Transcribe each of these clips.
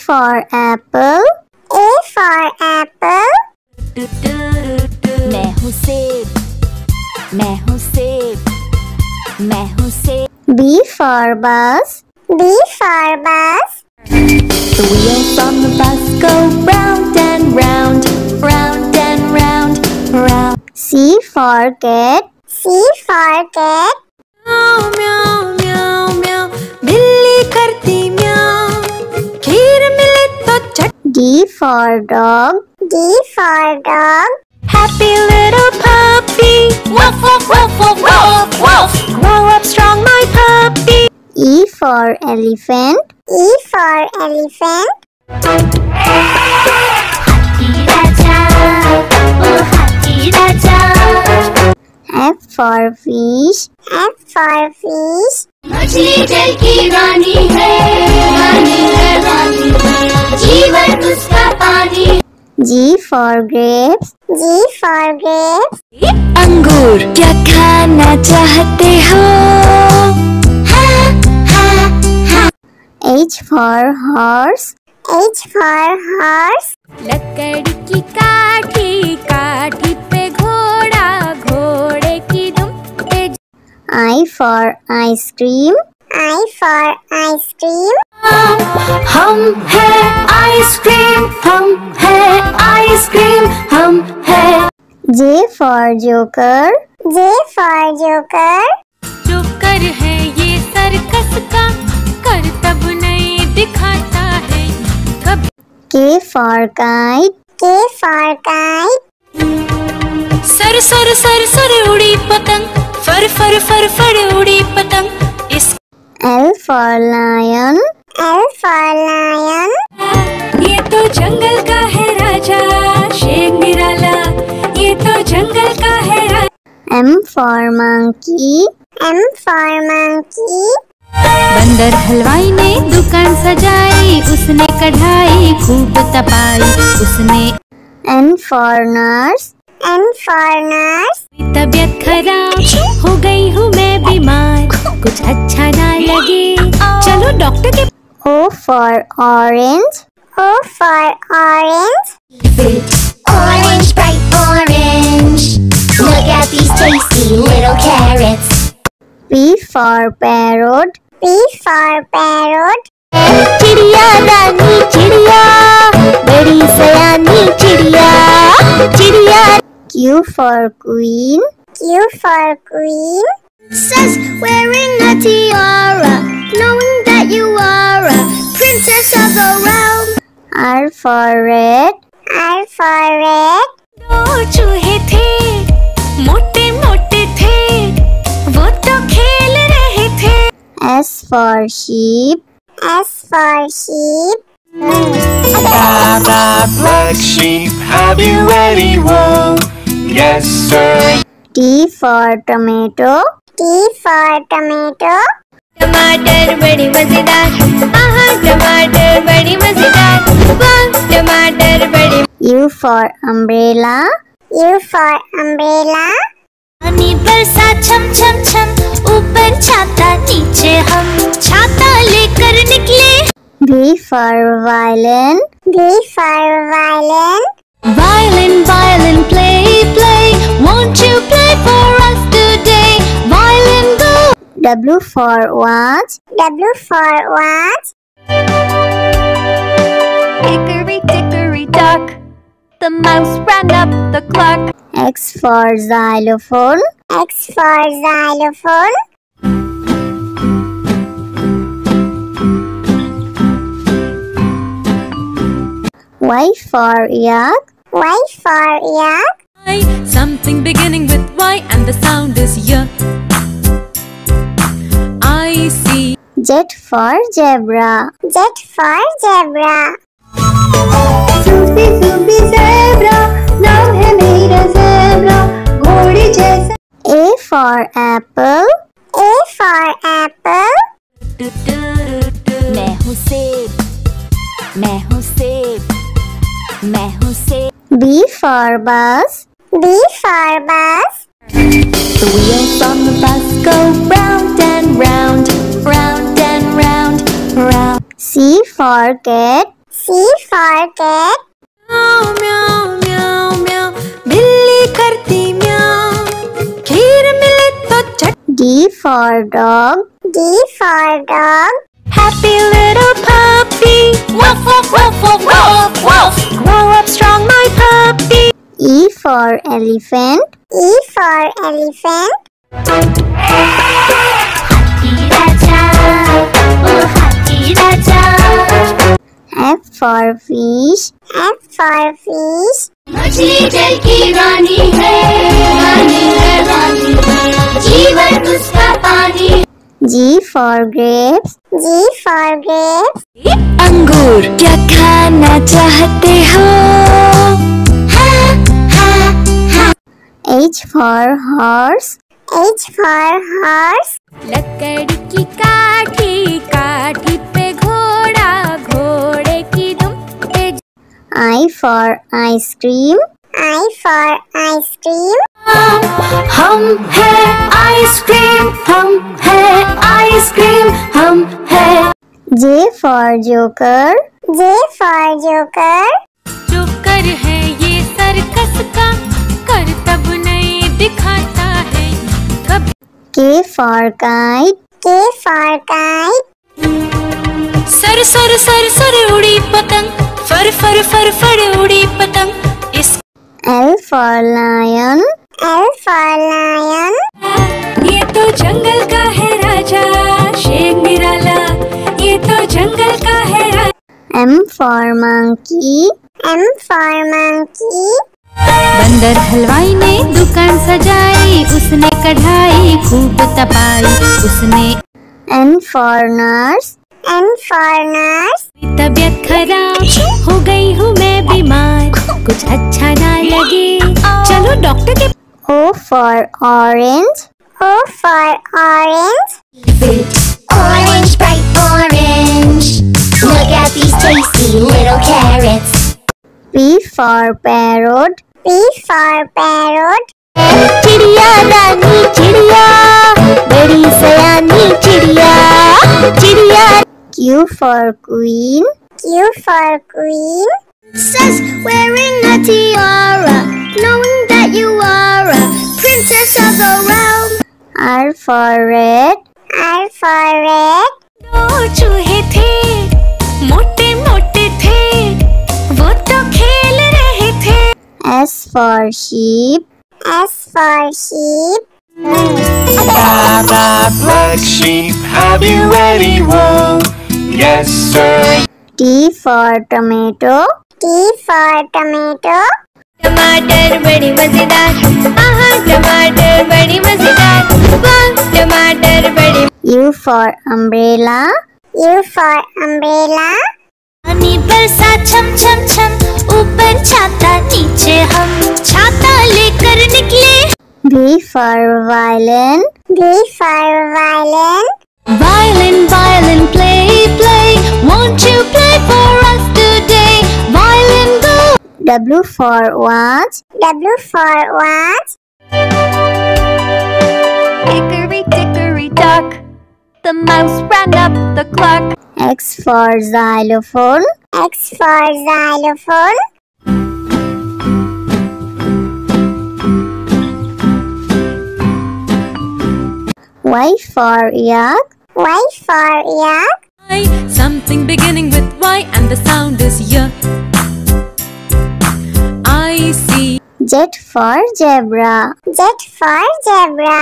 for apple. A for apple. मैं हूँ सेब, मैं हूँ सेब, मैं हूँ सेब। B for bus. B for bus. The wheels on the bus go round and round, round and round, round. C for cat. C for cat. म्याऊ म्याऊ म्याऊ म्याऊ, बिल्ली करती म्याऊ, खीर मिले तो चट। D for dog. D for dog. Happy little puppy, woof woof woof woof woof woof. Grow up strong, my puppy. E for elephant. E for elephant. Happy raja, oh happy raja. F for fish. F for fish. मछली जल की रानी है, रानी है, रानी है, जीवन उसका पानी। G for grapes. G for grapes. अंगूर क्या खाना चाहते हो? H for horse. H for horse. लकड़ी की काठी, काठी पे घोड़ा, घोड़े की दुम पे। I for ice cream. I for ice cream. हम है आइसक्रीम, हम है आइसक्रीम, हम है। J for joker. J for joker. Joker है ये सर्कस का, करतब नहीं दिखाता है कभी। K for kite. K for kite. Sir sir sir sir उड़ी पतंग, फर फर फर फर उड़ी पतंग। इस L for lion. L for lion. ये तो जंगल का है राजा, शेर निराला, ये तो जंगल का है राजा। M for monkey. M for monkey. बंदर हलवाई ने दुकान सजाई, उसने कढ़ाई खूब तपाई, उसने। N for nurse. N for nurse. तबीयत खराब हो गई हूँ मैं बीमार, कुछ अच्छा ना लगे, चलो डॉक्टर के। O for orange. O for orange. Orange, bright orange. Look at these tasty little carrots. P for parrot. P for parrot. चिड़िया रानी चिड़िया, बड़ी सयानी चिड़िया, चिड़िया। Q for queen. Q for queen. Says wearing a tiara, knowing that you are a princess of the realm. R for red. R for red. दो चूहे थे, मोटे मोटे थे, वो तो खेल रहे थे। S for sheep. S for sheep. Black sheep, have you any wool? Yes, sir. T for tomato. T for tomato. टमाटर बड़ी मजेदार, आहा टमाटर बड़ी मजेदार, वाह टमाटर बड़ी। U for umbrella. U for umbrella. पानी बरसा छम छम छम, ऊपर छाता नीचे हम, छाता लेकर निकले। V for violin. V for violin. Violin, violin, play, play, won't you play for us today? Violin, go. W for watch. W for watch. Hickory dickory dock, the mouse ran up the clock. X for xylophone. X for xylophone. Y for yak. Y for yak. Something beginning with Y and the sound is Y. I see. Z for zebra. Z for zebra. Sufi Sufi zebra, नाम है मेरा zebra, घोड़े जैसा। A for apple. A for apple. मैं हूँ सेब, मैं हूँ सेब, मैं हूँ सेब। B for bus. B for bus. The wheels on the bus go round and round, round and round, round. C for cat. C for cat. म्याऊ म्याऊ म्याऊ म्याऊ, बिल्ली करती म्याऊ, खीर मिले तो चट। D for dog. D for dog. Happy little puppy, woof woof woof woof woof woof. Grow up strong, my puppy. E for elephant. E for elephant. हाथी राजा, ओ हाथी राजा। F for fish. F for fish. मछली जल की रानी है, रानी है, रानी है, जीवन उसका पानी। G for grapes. G for grapes. अंगूर क्या खाना चाहते हो? हाँ हाँ हाँ। H for horse. H for horse. लकड़ी की काठी, काठी पे घोड़ा, घोड़े की दुम पे। I for ice cream. I for ice cream. हम है आइसक्रीम, हम है आइसक्रीम, हम है। J for joker. J for joker. Joker है ये सर्कस का, करतब नहीं दिखाता है कभी। K for kite. K for kite. Sir sir sir sir उड़ी पतंग, फर फर फर फर उड़ी पतंग। इस L for lion. L for lion. ये तो जंगल का है राजा, शेर निराला, ये तो जंगल का है राजा। M for monkey. M for monkey. बंदर हलवाई ने दुकान सजाई, उसने कढ़ाई खूब तपाई, उसने। N for nurse. N for nurse. तबीयत खराब हो गई हूँ मैं बीमार, कुछ अच्छा ना लगे, चलो डॉक्टर के। O for orange. O for orange. Orange, bright orange. Look at these tasty little carrots. P for parrot. P for parrot. चिड़िया रानी चिड़िया, बड़ी सयानी चिड़िया, चिड़िया। Q for queen. Q for queen. Princess wearing a tiara, knowing that you are a princess of the realm. R for red. R for red. दो चूहे थे, मोटे मोटे थे, वो तो खेल रहे थे। S for sheep. S for sheep. Baa baa, black sheep, have you any wool? Yes, sir. T for tomato. T for tomato. टमाटर बड़ी मजेदार, आहा टमाटर बड़ी मजेदार, वाह टमाटर बड़ी। U for umbrella. U for umbrella. पानी बरसा छम छम छम, ऊपर छाता नीचे हम, छाता लेकर निकले। V for violin. V for violin. Violin, violin, play, play, won't you play for us today? Violin, go. W for watch. W for watch. Hickory dickory dock, the mouse ran up the clock. X for xylophone. X for xylophone. Y for yak. Y for yak. Something beginning with Y and the sound is Y. I see. Z for zebra. Z for zebra.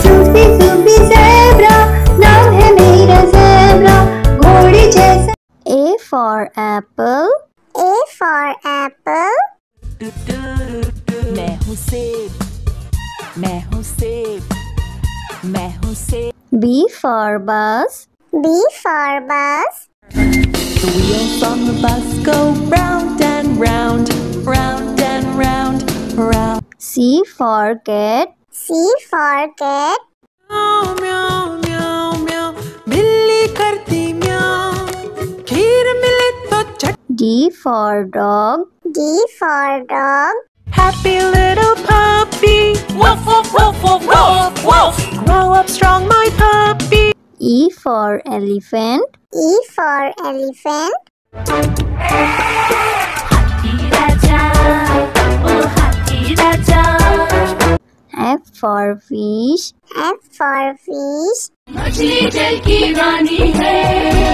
Sufi Sufi zebra, नाम है मेरा zebra, घोड़े जैसा। A for apple. A for apple. मैं हूँ सेब, मैं हूँ सेब, मैं हूँ सेब। B for bus. B for bus. The wheels on the bus go round and round, round and round, round. C for cat. C for cat. म्याऊ म्याऊ म्याऊ म्याऊ, बिल्ली करती म्याऊ, खीर मिले तो चट। D for dog. D for dog. Happy little puppy, woof woof woof woof woof woof. Grow up strong, my puppy. E for elephant. E for elephant. हाथी राजा, ओ हाथी राजा। F for fish. F for fish. मछली जल की रानी है,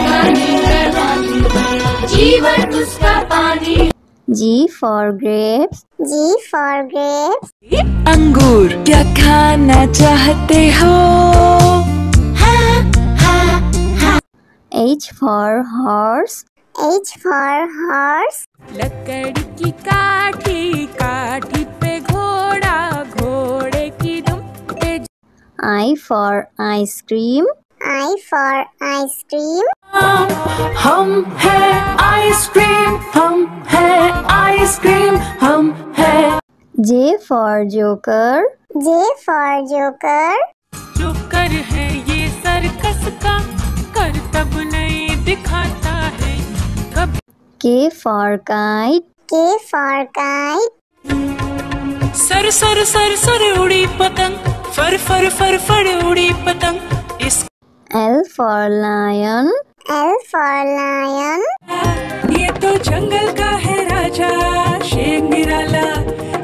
रानी है, रानी है, जीवन उसका पानी। G for grapes. G for grapes. अंगूर क्या खाना चाहते हो? H for horse. H for horse. लकड़ी की काठी, काठी पे घोड़ा, घोड़े की दुम पे। I for ice cream. I for ice cream. हम है आइसक्रीम, हम है आइसक्रीम, हम है। J for joker. J for joker. Joker है ये सर्कस का, करतब नहीं दिखाता है कब। K for kite. K for kite. Sir sir sir sir उड़ी पतंग, फर फर फर फर उड़ी पतंग। इस L for lion. L for lion. ये तो जंगल का है राजा, शेर निराला,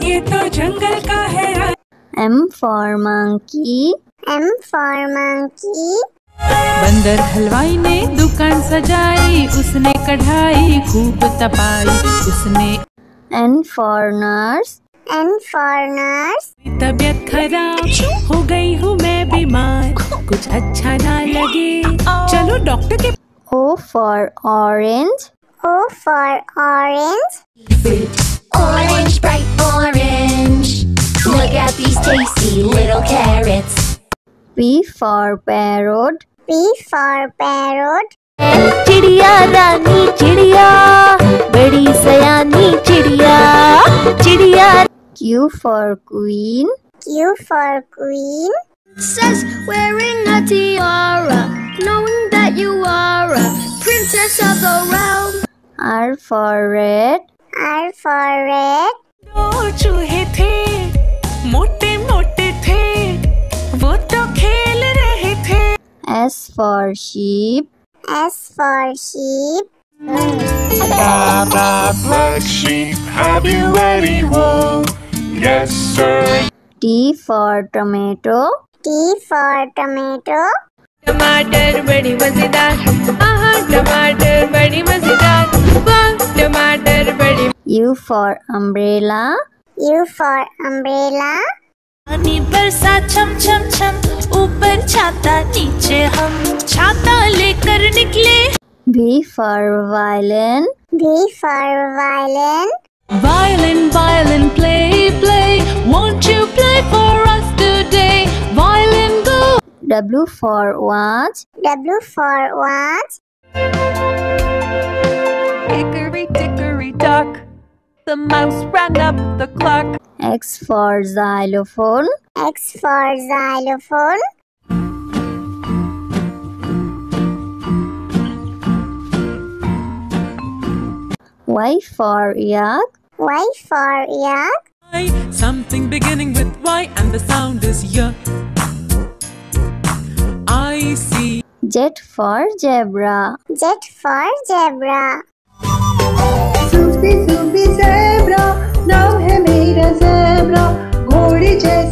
ये तो जंगल का है राजा। M for monkey. M for monkey. बंदर हलवाई ने दुकान सजाई, उसने कढ़ाई खूब तपाई, उसने। N for nurse. N for nurse. तबीयत खराब हो गई हूँ मैं बीमार, कुछ अच्छा ना लगे चलो डॉक्टर के। O for orange. O for orange. Orange, bright orange. Look at these tasty little carrots. P for parrot. P for parrot. चिड़िया रानी चिड़िया, बड़ी सयानी चिड़िया, चिड़िया। Q for queen. Q for queen. Princess wearing a tiara, knowing that you are a princess of the realm. R for red. R for red. दो चूहे थे, मोटे मोटे थे, वो तो खेल रहे थे। S for sheep. S for sheep. Black sheep, have you any wool? Yes, sir. T for tomato. T for tomato. टमाटर बड़ी मजेदार, आहा टमाटर बड़ी मजेदार, वाह टमाटर बड़ी। U for umbrella. U for umbrella. पानी बरसा छम छम छम, ऊपर छाता नीचे हम, छाता लेकर निकले। V for violin. V for violin. Violin, violin, play, play, won't you play for us today? Violin, go. W for watch. W for watch. Hickory dickory dock, the mouse ran up the clock. X for xylophone. X for xylophone. Y for yak. Y for yak. Something beginning with Y and the sound is Y. I see. Z for zebra. Z for zebra. Sufi Sufi zebra, नाम है मेरा zebra, घोड़े जैसा